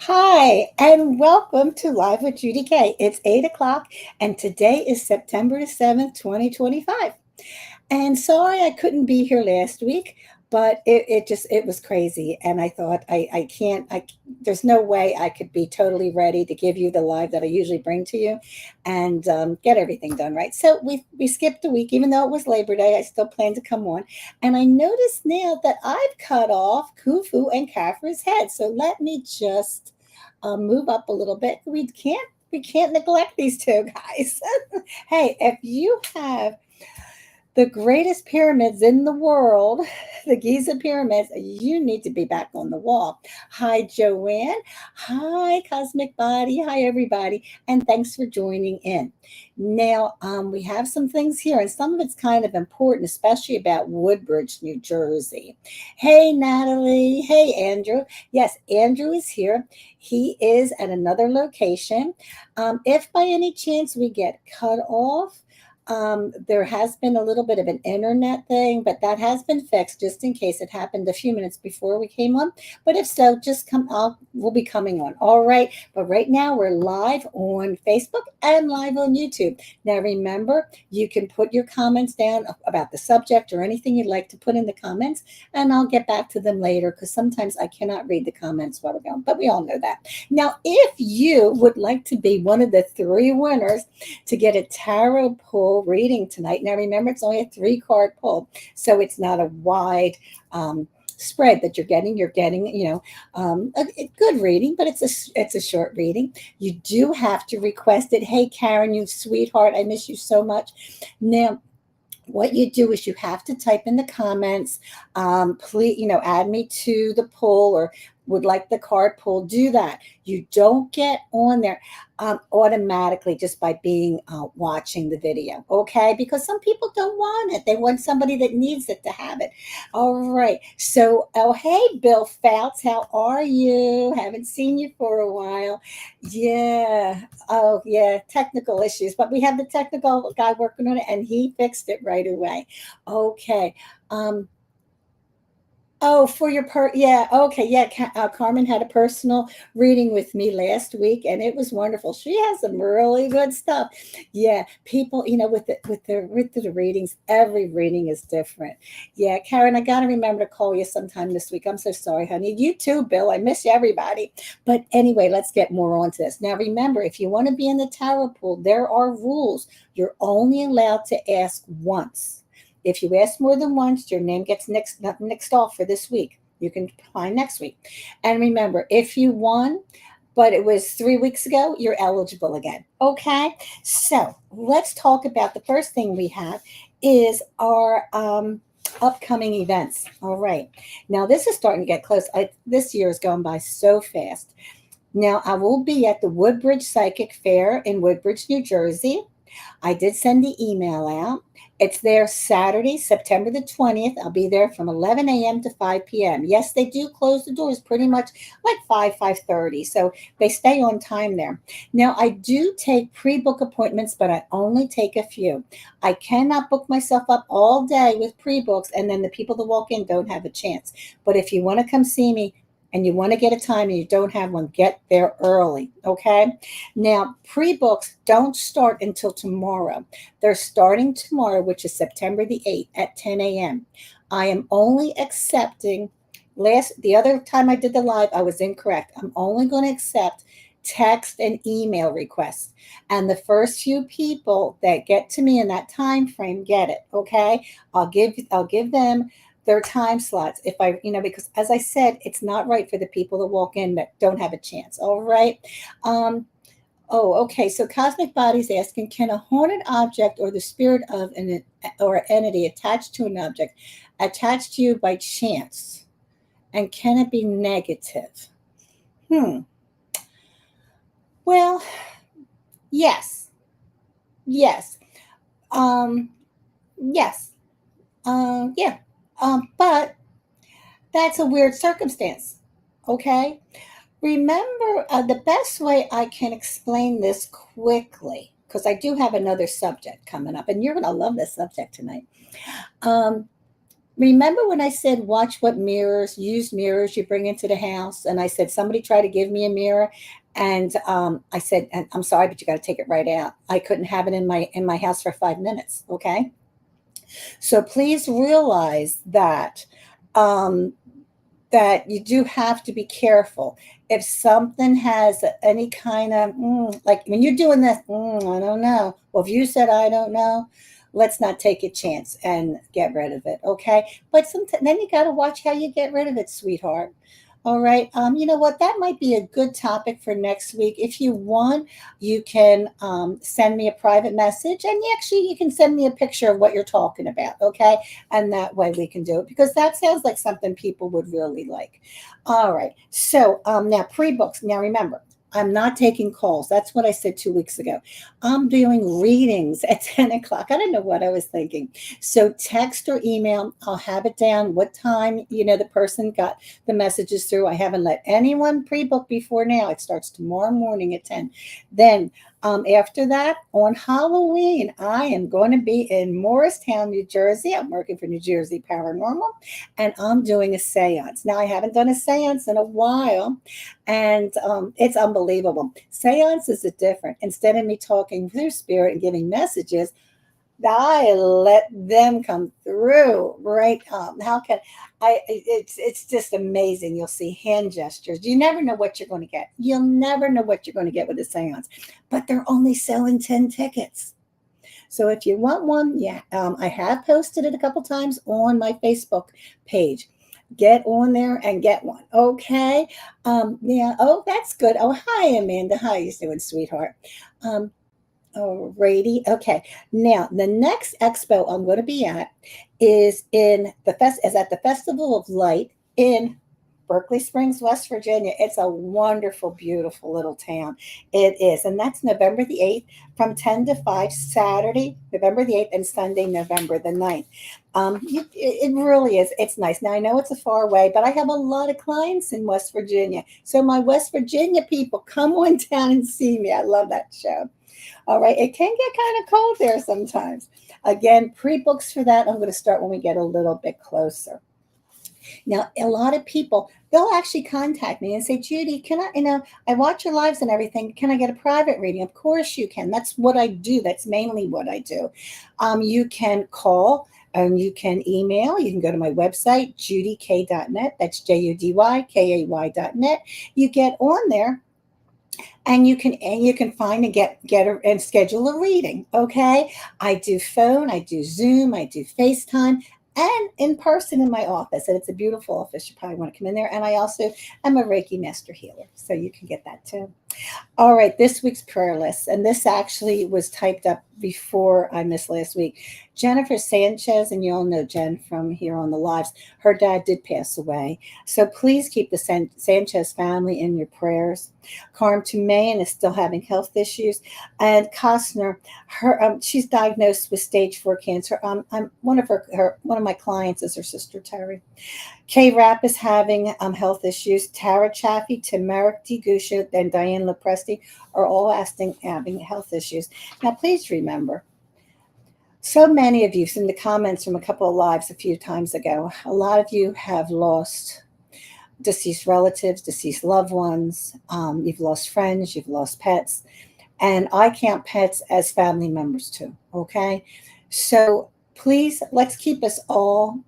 Hi, and welcome to Live with Judy K. It's 8 o'clock, and today is September the 7th, 2025. And sorry I couldn't be here last week, but it was crazy. And I thought, I can't, there's no way I could be totally ready to give you the live that I usually bring to you and get everything done right. So we skipped a week, even though it was Labor Day, I still plan to come on. And I noticed now that I've cut off Khufu and Kafra's head. So let me just move up a little bit. We can't neglect these two guys. Hey, if you have the greatest pyramids in the world, the Giza pyramids, you need to be back on the wall. Hi, Joanne. Hi, Cosmic Body. Hi, everybody. And thanks for joining in. Now, we have some things here, and some of it's kind of important, especially about Woodbridge, New Jersey. Hey, Natalie. Hey, Andrew. Yes, Andrew is here. He is at another location. If by any chance we get cut off, there has been a little bit of an internet thing, but that has been fixed just in case it happened a few minutes before we came on. But if so, just come up. We'll be coming on. All right. But right now we're live on Facebook and live on YouTube. Now remember, you can put your comments down about the subject or anything you'd like to put in the comments, and I'll get back to them later because sometimes I cannot read the comments while we're going. But we all know that. Now, if you would like to be one of the three winners to get a tarot pull reading tonight. Now, remember, it's only a 3 card pull, so it's not a wide spread that you're getting. You're getting, a good reading, but it's a short reading. You do have to request it. Hey, Karen, you sweetheart, I miss you so much. Now, what you do is you have to type in the comments, please, add me to the poll or would like the card pull. Do that. You don't get on there automatically just by being watching the video, okay? Because some people don't want it. They want somebody that needs it to have it. All right. So, oh, hey, Bill Fouts, how are you? Haven't seen you for a while. Yeah. Oh, yeah. Technical issues, but we have the technical guy working on it, and he fixed it right away. Okay. Um, Oh, for your yeah, okay, yeah. Carmen had a personal reading with me last week, and it was wonderful. She has some really good stuff. Yeah, people, with the readings, every reading is different. Yeah, Karen, I got to remember to call you sometime this week. I'm so sorry, honey. You too, Bill. I miss you, everybody. But anyway, let's get more onto this. Now, remember, if you want to be in the tarot pool, there are rules. You're only allowed to ask once. If you ask more than once, your name gets nixed off for this week. You can apply next week. And remember, if you won, but it was 3 weeks ago, you're eligible again. Okay? So let's talk about the first thing we have is our upcoming events. All right. Now, this is starting to get close. This year is going by so fast. Now, I will be at the Woodbridge Psychic Fair in Woodbridge, New Jersey. I did send the email out. It's there Saturday, September the 20th. I'll be there from 11 a.m. to 5 p.m. Yes, they do close the doors pretty much like 5:30. So they stay on time there. Now, I do take pre-book appointments, but I only take a few. I cannot book myself up all day with pre-books, and then the people that walk in don't have a chance. But if you want to come see me, and you want to get a time and you don't have one, get there early, okay? Now, pre-books don't start until tomorrow. They're starting tomorrow, which is September the 8th at 10 a.m. I am only accepting, the other time I did the live, I was incorrect. I'm only going to accept text and email requests. And the first few people that get to me in that time frame get it, okay? I'll give them their time slots if because as I said, it's not right for the people that walk in that don't have a chance. All right. Oh, okay. So Cosmic Body's asking, can a haunted object or the spirit of an or entity attached to an object attached to you by chance? And can it be negative? Hmm. Well, yes. Yes. Um, yes. Yeah. But that's a weird circumstance. Okay. Remember, the best way I can explain this quickly, because I do have another subject coming up, and you're going to love this subject tonight. Um, Remember when I said watch what mirrors, used mirrors you bring into the house? And I said somebody tried to give me a mirror, and I said, "And I'm sorry, but you got to take it right out. I couldn't have it in my house for 5 minutes." Okay, so please realize that um, that you do have to be careful. If something has any kind of, like when you're doing this, I don't know. Well, if you said, I don't know, let's not take a chance and get rid of it. Okay. But sometimes then you got to watch how you get rid of it, sweetheart. All right. You know what? That might be a good topic for next week. If you want, you can send me a private message, and actually, you can send me a picture of what you're talking about. Okay, and that way we can do it, because that sounds like something people would really like. All right. So now pre-books. Now remember, I'm not taking calls. That's what I said 2 weeks ago. I'm doing readings at 10 o'clock. I don't know what I was thinking. So text or email, I'll have it down what time, the person got the messages through. I haven't let anyone pre-book before now. It starts tomorrow morning at 10. Then after that, on Halloween, I am going to be in Morristown, New Jersey. I'm working for New Jersey Paranormal, and I'm doing a seance. Now, I haven't done a seance in a while, and it's unbelievable. Seances are different. Instead of me talking through spirit and giving messages, I let them come through, right? How can I? It's just amazing. You'll see hand gestures. You never know what you're going to get. You'll never know what you're going to get with a seance, but they're only selling 10 tickets. So if you want one, yeah, I have posted it a couple times on my Facebook page. Get on there and get one, okay? Yeah. Oh, that's good. Oh, hi, Amanda. How you doing, sweetheart? Um, Alrighty. Okay. Now the next expo I'm going to be at is at the Festival of Light in Berkeley Springs, West Virginia. It's a wonderful, beautiful little town. It is, and that's November the 8th from 10 to 5, Saturday, November the 8th, and Sunday, November the 9th. It really is. It's nice. Now I know it's a far away, but I have a lot of clients in West Virginia. So my West Virginia people, come on down and see me. I love that show. All right. It can get kind of cold there sometimes. Again, pre-books for that. I'm going to start when we get a little bit closer. Now, a lot of people, they'll actually contact me and say, Judy, can I, I watch your lives and everything. Can I get a private reading? Of course you can. That's what I do. That's mainly what I do. You can call and you can email. You can go to my website, judyk.net. That's JUDYKAY.net. You get on there, and you can find and and schedule a reading. Okay, I do phone, I do Zoom, I do FaceTime, and in person in my office, and it's a beautiful office. You probably want to come in there. And I also am a Reiki master healer, so you can get that too. All right, this week's prayer list, and this actually was typed up before I missed last week. Jennifer Sanchez, and you all know Jen from here on the lives, her dad did pass away. So please keep the Sanchez family in your prayers. Carm Tumayan is still having health issues. And Costner, she's diagnosed with stage 4 cancer. I'm one of my clients is her sister Terry. Kay Rapp is having health issues. Tara Chaffee, Tamara Gusha, and Diane Lepresti are all having health issues. Now, please remember, so many of you, in the comments from a couple of lives a few times ago, a lot of you have lost deceased relatives, deceased loved ones. You've lost friends, you've lost pets. And I count pets as family members too, okay? So please, let's keep us all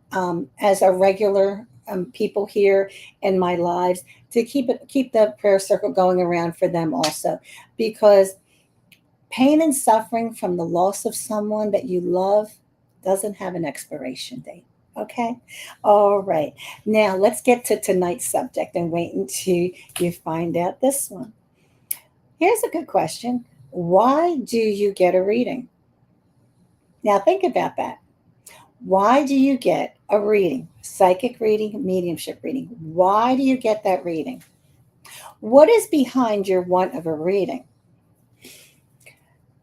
as a regular people here in my lives to keep the prayer circle going around for them also, because pain and suffering from the loss of someone that you love doesn't have an expiration date. Okay. All right. Now let's get to tonight's subject and wait until you find out this one. Here's a good question. Why do you get a reading? Now think about that. Why do you get a reading? Psychic reading, mediumship reading. Why do you get that reading? What is behind your want of a reading?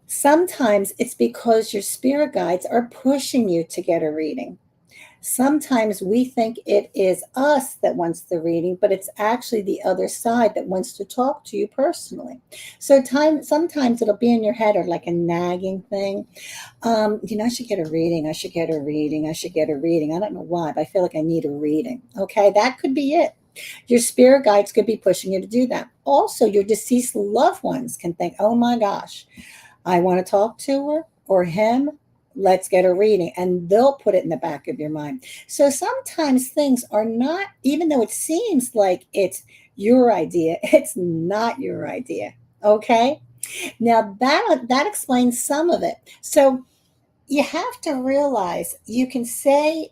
Sometimes it's because your spirit guides are pushing you to get a reading. Sometimes we think it is us that wants the reading, but it's actually the other side that wants to talk to you personally. So sometimes it'll be in your head or like a nagging thing. I should get a reading. I should get a reading. I should get a reading. I don't know why, but I feel like I need a reading. Okay, that could be it. Your spirit guides could be pushing you to do that. Also, your deceased loved ones can think, oh my gosh, I want to talk to her or him. Let's get a reading. And they'll put it in the back of your mind. So sometimes things are not, even though it seems like it's your idea, it's not your idea. Okay. Now that explains some of it. So you have to realize you can say,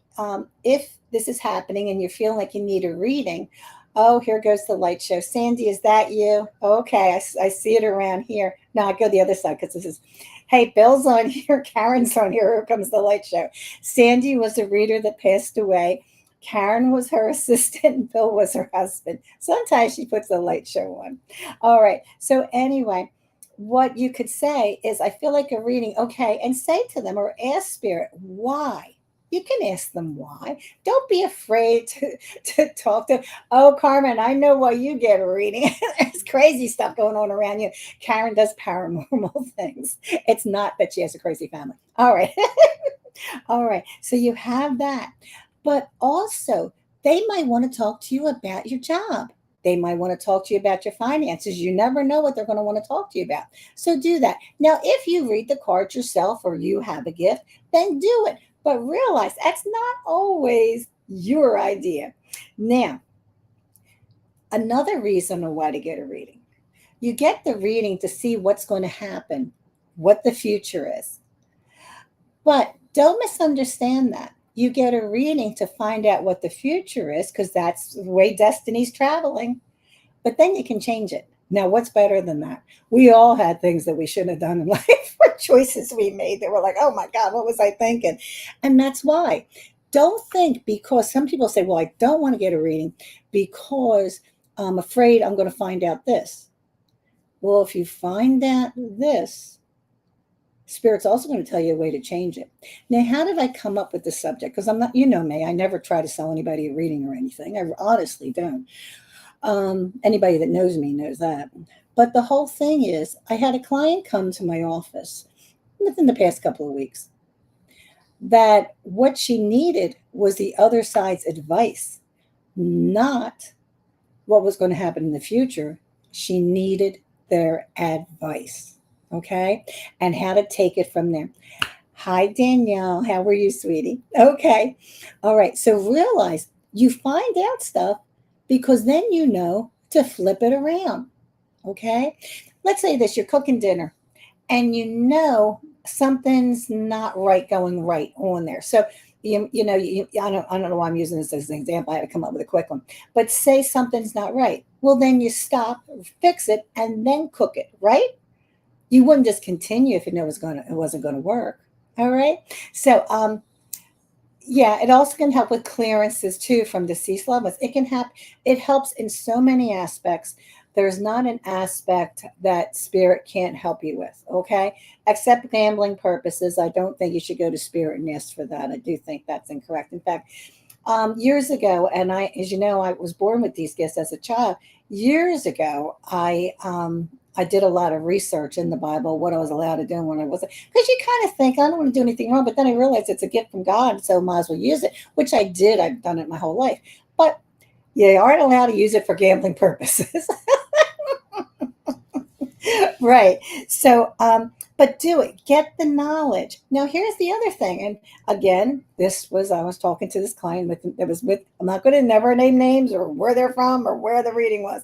if this is happening and you're feeling like you need a reading, oh, here goes the light show. Sandy, is that you? Okay, I see it around here. No, I go the other side because this is, hey, Bill's on here, Karen's on here. Here comes the light show. Sandy was a reader that passed away. Karen was her assistant, and Bill was her husband. Sometimes she puts the light show on. All right. So, anyway, what you could say is, I feel like a reading. Okay. And say to them or ask spirit, why? You can ask them why. Don't be afraid to talk to, oh, Carmen, I know why you get a reading. There's crazy stuff going on around you. Karen does paranormal things. It's not that she has a crazy family. All right. All right. So you have that. But also, they might want to talk to you about your job. They might want to talk to you about your finances. You never know what they're going to want to talk to you about. So do that. Now, if you read the cards yourself or you have a gift, then do it. But realize that's not always your idea. Now, another reason why to get a reading. You get the reading to see what's going to happen, what the future is. But don't misunderstand that. You get a reading to find out what the future is because that's the way destiny's traveling. But then you can change it. Now, what's better than that? We all had things that we shouldn't have done in life or choices we made that were like, oh my God, what was I thinking? And that's why. Don't think because some people say, well, I don't want to get a reading because I'm afraid I'm going to find out this. Well, if you find out this, Spirit's also going to tell you a way to change it. Now, how did I come up with this subject? Because I'm not, you know me, I never try to sell anybody a reading or anything. I honestly don't. Anybody that knows me knows that. But the whole thing is, I had a client come to my office within the past couple of weeks that what she needed was the other side's advice, not what was going to happen in the future. She needed their advice, okay? And how to take it from there. Hi, Danielle. How are you, sweetie? Okay. All right. So realize you find out stuff because then you know to flip it around. Okay. Let's say this you're cooking dinner and you know something's not right going right on there. So, I don't know why I'm using this as an example. I had to come up with a quick one. But say something's not right. Well, then you stop, fix it, and then cook it, right? You wouldn't just continue if you know it wasn't going to work. All right. So, yeah, it also can help with clearances too from deceased loved ones. It can help. It helps in so many aspects. There's not an aspect that spirit can't help you with. Okay, except gambling purposes. I don't think you should go to spirit and ask for that. I do think that's incorrect. In fact, years ago, and as you know, I was born with these gifts as a child. Years ago, I did a lot of research in the Bible, what I was allowed to do and what I wasn't. Because you kind of think, I don't want to do anything wrong, but then I realized it's a gift from God, so I might as well use it, which I did. I've done it my whole life. But you aren't allowed to use it for gambling purposes. Right. So, but do it. Get the knowledge. Now, here's the other thing. And again, I was talking to this client I'm not going to never name names or where they're from or where the reading was.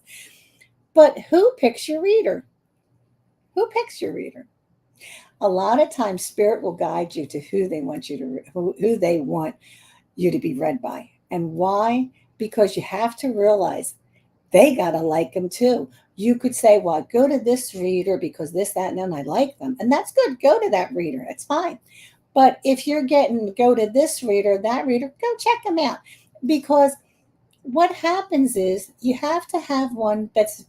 But who picks your reader? Who picks your reader? A lot of times, spirit will guide you to who they want who they want you to be read by, and why? Because you have to realize they gotta like them too. You could say, "Well, I go to this reader because this, that, and then I like them," and that's good. Go to that reader; it's fine. But if you're getting go to this reader, that reader, go check them out, because what happens is you have to have one that's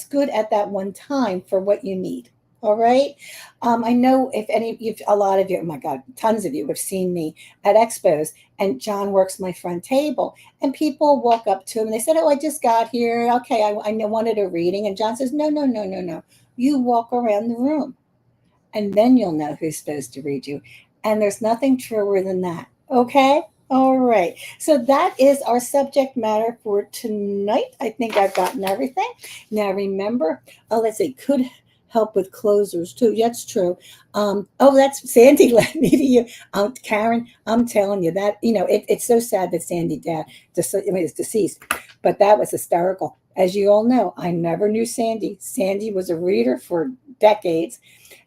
good at that one time for what you need. All right. I know if any, you've, a lot of you, oh my God, tons of you have seen me at expos, and John works my front table, and people walk up to him and they said, "Oh, I just got here. Okay, I wanted a reading." And John says, "No, no, no, no, no. You walk around the room, and then you'll know who's supposed to read you." And there's nothing truer than that. Okay? All right. So that is our subject matter for tonight. I think I've gotten everything. Now remember, let's see, could help with closers too. That's true. Oh, that's Sandy led me to you. Karen, I'm telling you that, it's so sad that Sandy dad, is deceased, but that was hysterical. As you all know, I never knew Sandy. Sandy was a reader for decades,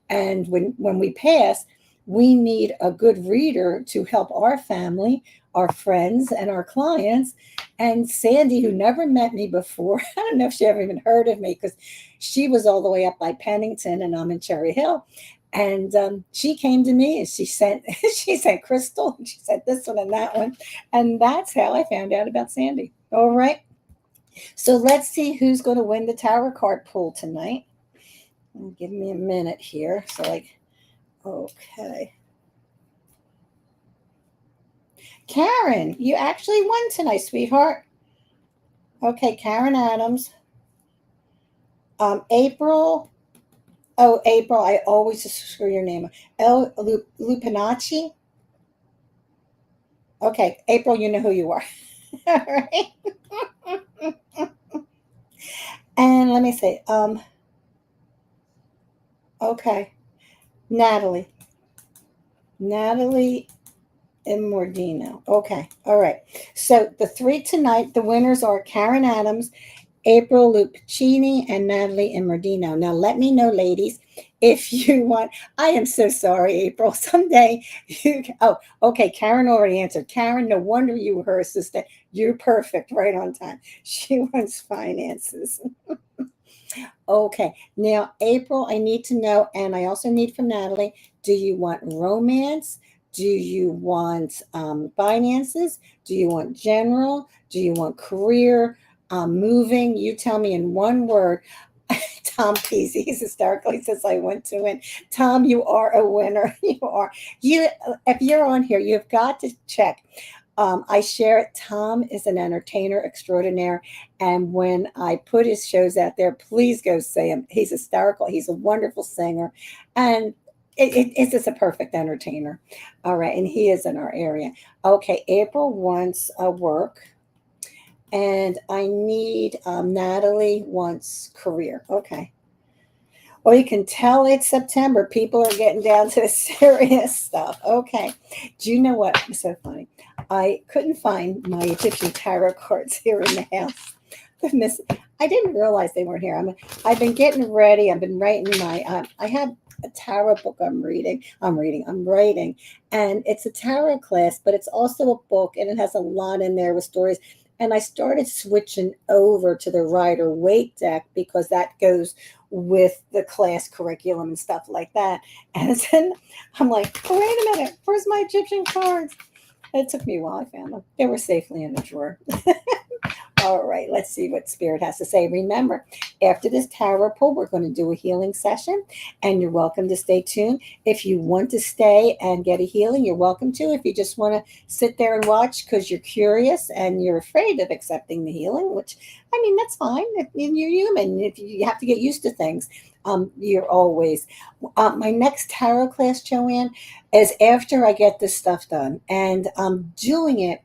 and when we pass, we need a good reader to help our family, our friends, and our clients. And Sandy, who never met me before, I don't know if she ever even heard of me, because she was all the way up by Pennington and I'm in Cherry Hill. And she came to me and she sent she sent Crystal, and she sent this one and that one. And that's how I found out about Sandy. All right. So let's see who's going to win the tarot card pool tonight. Give me a minute here. So okay. Karen, you actually won tonight, sweetheart. Okay, Karen Adams. April. Oh, April, I always just screw your name up. Lupinacci. Okay, April, you know who you are. All right. And let me see. Okay. Natalie. Natalie Immordino. Okay. All right. So the three tonight, the winners are Karen Adams, April Lupicini, and Natalie Immordino. Now, let me know, ladies, if you want. I am so sorry, April. Someday you. Oh, okay. Karen already answered. Karen, no wonder you were her assistant. You're perfect, right on time. She wants finances. Okay. Now, April, I need to know, and I also need from Natalie, do you want romance? Do you want finances? Do you want general? Do you want career? Moving? You tell me in one word. Tom Peasy, he's hysterical. He says, "I went to win." Tom, you are a winner. You are. You, if you're on here, you've got to check. I share it. Tom is an entertainer extraordinaire. And when I put his shows out there, please go see him. He's hysterical. He's a wonderful singer. And it's just a perfect entertainer. All right. And he is in our area. Okay. April wants a work. And I need Natalie wants career. Okay. Well, you can tell it's September. People are getting down to the serious stuff. Okay. Do you know what? It's so funny. I couldn't find my Egyptian tarot cards here in the house. I didn't realize they weren't here. I've been getting ready. I've been writing I have a tarot book I'm writing. And it's a tarot class, but it's also a book, and it has a lot in there with stories. And I started switching over to the Rider Waite deck because that goes with the class curriculum and stuff like that. And then I'm like, oh, wait a minute, where's my Egyptian cards? It took me a while. I found them. They were safely in the drawer. All right, let's see what Spirit has to say. Remember, after this tarot pull, we're going to do a healing session, and you're welcome to stay tuned. If you want to stay and get a healing, you're welcome to. If you just want to sit there and watch because you're curious and you're afraid of accepting the healing, which, I mean, that's fine. You're human. If you have to get used to things, you're always. My next tarot class, Joanne, is after I get this stuff done, and I'm doing it.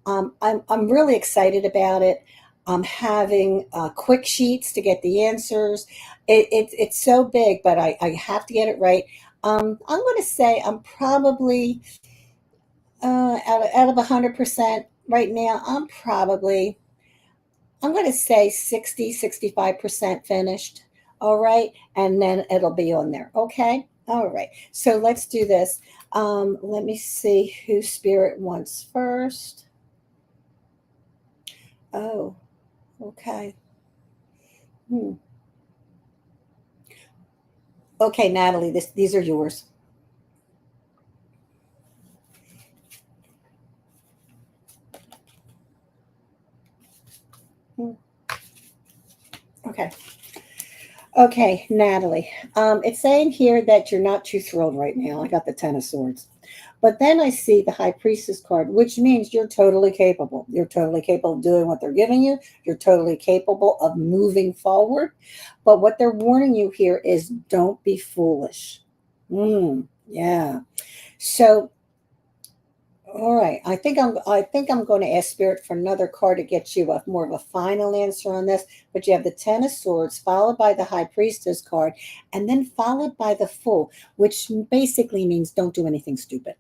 I'm really excited about it. I'm having quick sheets to get the answers. It's so big, but I have to get it right. I'm going to say I'm probably out of 100% right now. I'm going to say 65% finished. All right. And then it'll be on there. Okay. All right. So let's do this. Let me see who Spirit wants first. Oh, okay. Hmm. Okay, Natalie, these are yours. Hmm. Okay. Okay, Natalie. It's saying here that you're not too thrilled right now. I got the Ten of Swords. But then I see the High Priestess card, which means you're totally capable. You're totally capable of doing what they're giving you. You're totally capable of moving forward. But what they're warning you here is don't be foolish. Yeah. So all right. I think I'm going to ask Spirit for another card to get you a more of a final answer on this. But you have the Ten of Swords, followed by the High Priestess card, and then followed by the Fool, which basically means don't do anything stupid.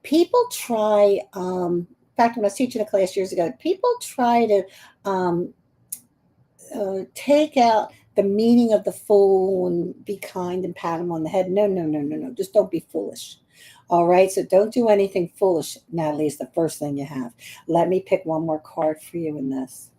People try. In fact, when I was teaching a class years ago, people try to um, take out the meaning of the fool and be kind and pat him on the head. No, no, no, no, no. Just don't be foolish. All right. So don't do anything foolish, Natalie, is the first thing you have. Let me pick one more card for you in this.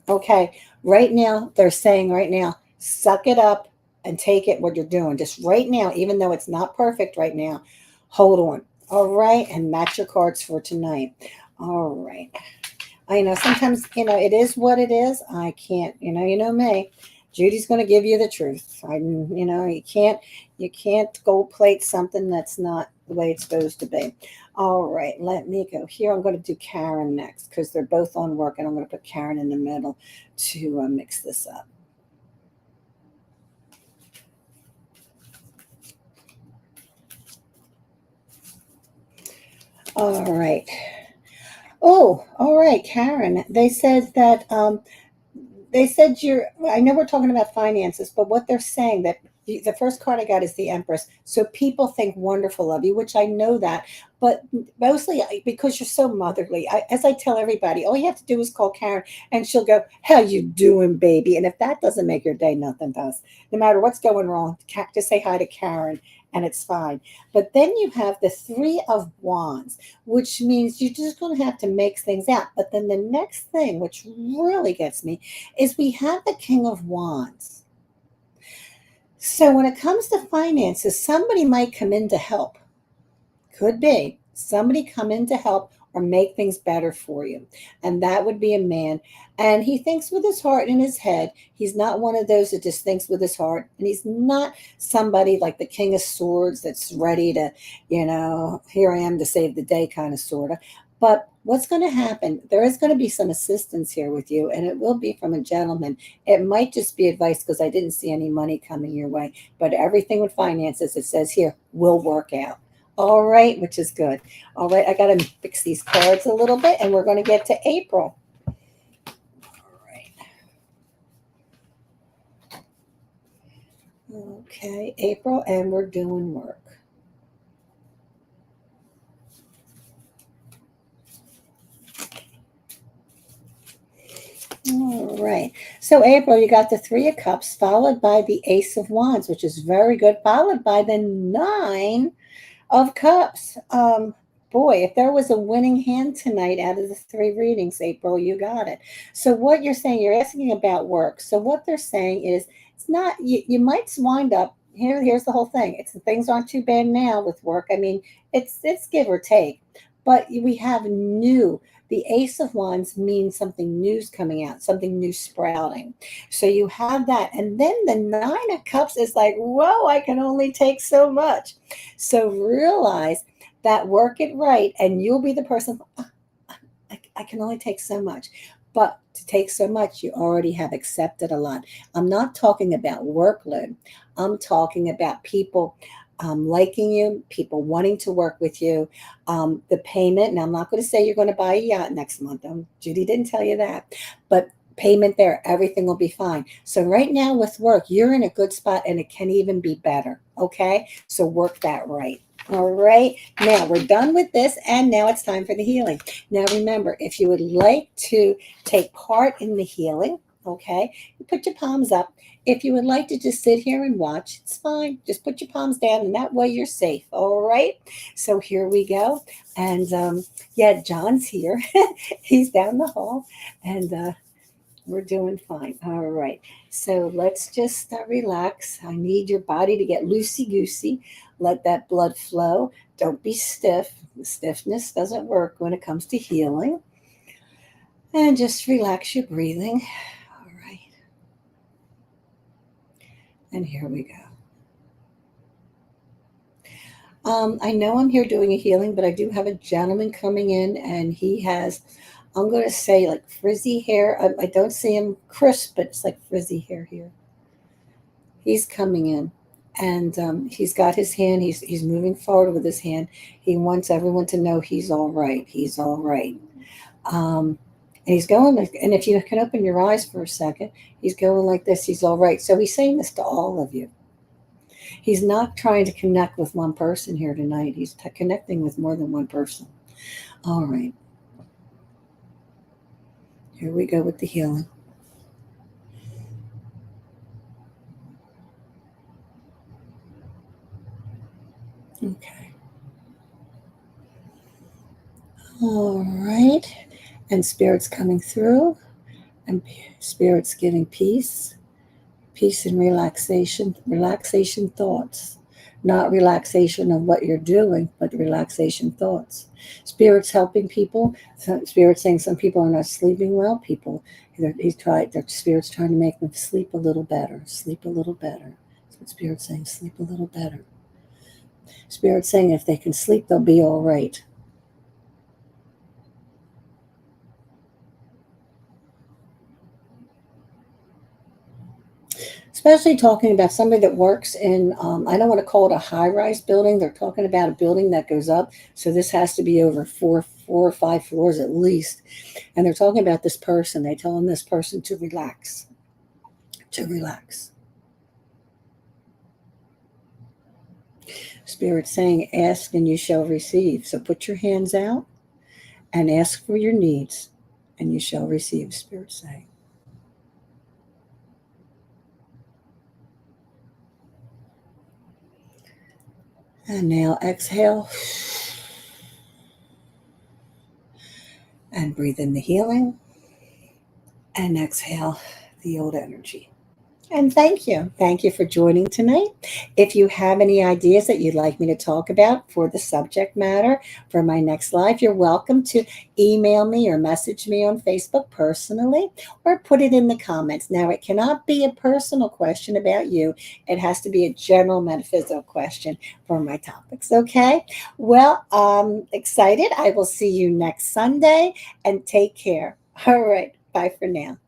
Okay. Right now, they're saying right now, suck it up and take it what you're doing. Just right now, even though it's not perfect right now, hold on. All right. And match your cards for tonight. All right. I know sometimes, it is what it is. I can't, you know me. Judy's going to give you the truth. You can't gold plate something that's not the way it's supposed to be. All right, let me go here. I'm going to do Karen next because they're both on work, and I'm going to put Karen in the middle to mix this up. All right. Oh, all right, Karen. They said you're, I know we're talking about finances, but what they're saying that the first card I got is the Empress. So people think wonderful of you, which I know that, but mostly because you're so motherly. As I tell everybody, all you have to do is call Karen and she'll go, how you doing, baby? And if that doesn't make your day, nothing does. No matter what's going wrong, just say hi to Karen and it's fine. But then you have the Three of Wands, which means you're just going to have to make things out. But then the next thing, which really gets me, is we have the King of Wands. So when it comes to finances, somebody might come in to help. Could be somebody come in to help or make things better for you. And that would be a man. And he thinks with his heart and his head. He's not one of those that just thinks with his heart. And he's not somebody like the King of Swords that's ready to, here I am to save the day kind of sort of. But what's going to happen? There is going to be some assistance here with you, and it will be from a gentleman. It might just be advice because I didn't see any money coming your way. But everything with finances, it says here, will work out. All right, which is good. All right, I got to fix these cards a little bit, and we're going to get to April. All right. Okay, April, and we're doing work. All right. So, April, you got the Three of Cups, followed by the Ace of Wands, which is very good, followed by the Nine of Cups. Boy, if there was a winning hand tonight out of the three readings, April, you got it. So what you're saying, you're asking about work. So what they're saying is it's not you might wind up here's the whole thing. It's things aren't too bad now with work. I mean, it's give or take. But we have new. The Ace of Wands means something new's coming out, something new sprouting. So you have that. And then the Nine of Cups is like, whoa, I can only take so much. So realize that work it right, and you'll be the person. I can only take so much. But to take so much, you already have accepted a lot. I'm not talking about workload. I'm talking about people liking you, people wanting to work with you, the payment. Now, I'm not going to say you're going to buy a yacht next month. Judy didn't tell you that. But payment there, everything will be fine. So right now with work, you're in a good spot and it can even be better. Okay. So work that right. All right. Now we're done with this. And now it's time for the healing. Now remember, if you would like to take part in the healing, okay, you put your palms up. If you would like to just sit here and watch, it's fine. Just put your palms down and that way you're safe. All right. So here we go. And yeah, John's here. He's down the hall. And we're doing fine. All right. So let's just relax. I need your body to get loosey goosey. Let that blood flow. Don't be stiff. Stiffness doesn't work when it comes to healing. And just relax your breathing. All right. And here we go. I know I'm here doing a healing, but I do have a gentleman coming in, and he has, I'm going to say, like frizzy hair. I don't see him crisp, but it's like frizzy hair here. He's coming in, and he's got his hand. He's moving forward with his hand. He wants everyone to know he's all right. He's all right. Um, and he's going, and if you can open your eyes for a second, he's going like this. He's all right. So he's saying this to all of you. He's not trying to connect with one person here tonight. He's connecting with more than one person. All right. Here we go with the healing. Okay. All right. And Spirit's coming through, and Spirit's giving peace, peace and relaxation thoughts. Not relaxation of what you're doing, but relaxation thoughts. Spirit's helping people. Spirit's saying some people are not sleeping well. Their Spirit's trying to make them sleep a little better. Sleep a little better. That's what Spirit's saying. Sleep a little better. Spirit's saying if they can sleep, they'll be all right. Especially talking about somebody that works in, I don't want to call it a high-rise building. They're talking about a building that goes up. So this has to be over four or five floors at least. And they're talking about this person. They tell them this person to relax, to relax. Spirit saying, ask and you shall receive. So put your hands out and ask for your needs and you shall receive, Spirit saying. And now exhale and breathe in the healing and exhale the old energy. And thank you. Thank you for joining tonight. If you have any ideas that you'd like me to talk about for the subject matter for my next live, you're welcome to email me or message me on Facebook personally or put it in the comments. Now, it cannot be a personal question about you. It has to be a general metaphysical question for my topics. Okay. Well, excited. I will see you next Sunday and take care. All right. Bye for now.